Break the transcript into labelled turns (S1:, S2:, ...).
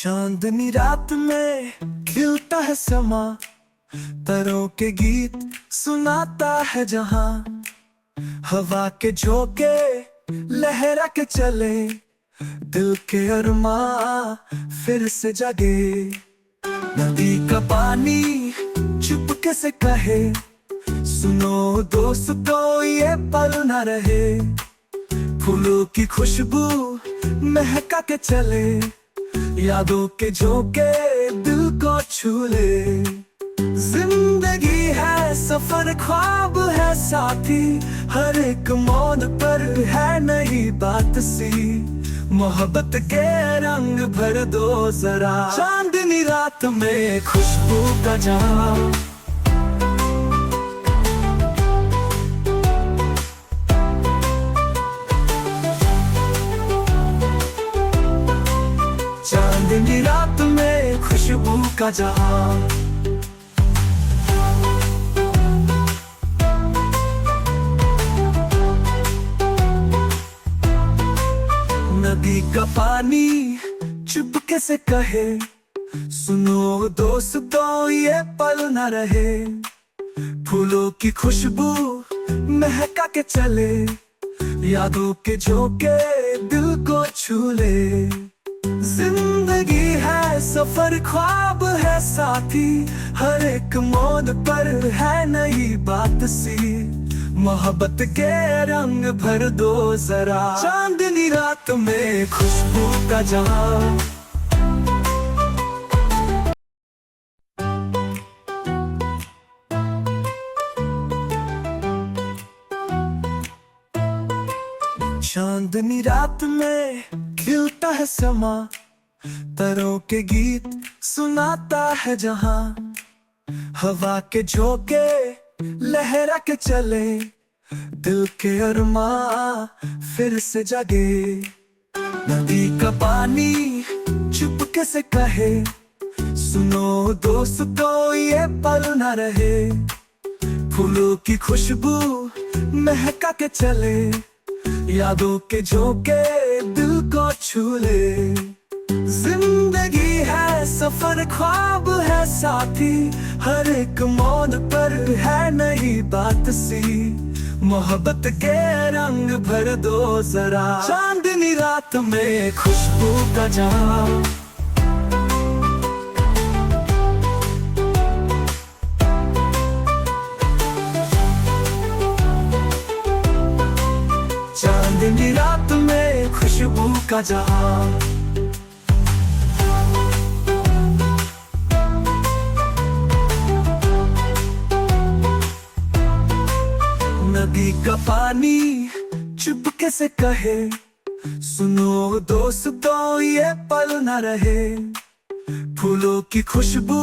S1: चांदनी रात में खिलता है समा, तारों के गीत सुनाता है जहां। हवा के झोंके लहरा के चले, दिल के अरमा फिर से जगे। नदी का पानी चुपके से कहे, सुनो दोस्तों ये पल न रहे। फूलों की खुशबू महका के चले, यादों के झोंके दिल को छू ले। जिंदगी है सफर, ख्वाब है साथी, हर एक मोड़ पर है नई बात सी। मोहब्बत के रंग भर दो जरा, चांदनी रात में खुशबू का जाम। चांदनी रात में खुशबू का जहां। नदी का पानी चुपके से कहे, सुनो दोस्तों ये पल न रहे। फूलों की खुशबू महका के चले, यादों के झोंके दिल को छू ले। जिंदगी है सफर, ख्वाब है साथी, हर एक मोड़ पर है नई बात सी। मोहब्बत के रंग भर दो जरा, चांदनी रात में खुशबू का जहां। चांदनी रात में खिलता है समा, तारों के गीत सुनाता है जहां। हवा के झोंके लहरा के चले, दिल के अरमा फिर से जगे। नदी का पानी चुपके से कहे, सुनो दोस्तों ये पल न रहे। फूलों की खुशबू महका के चले, यादों के झोंके दिल को छू ले। जिंदगी है सफर, ख्वाब है साथी, हर एक मोड़ पर है नई बात सी। मोहब्बत के रंग भर दो जरा, चांदनी रात में खुशबू का जाम। चांदनी रात में खुशबू का जहां। नदी का पानी चुपके से कहे, सुनो दोस्तों ये पल न रहे। फूलों की खुशबू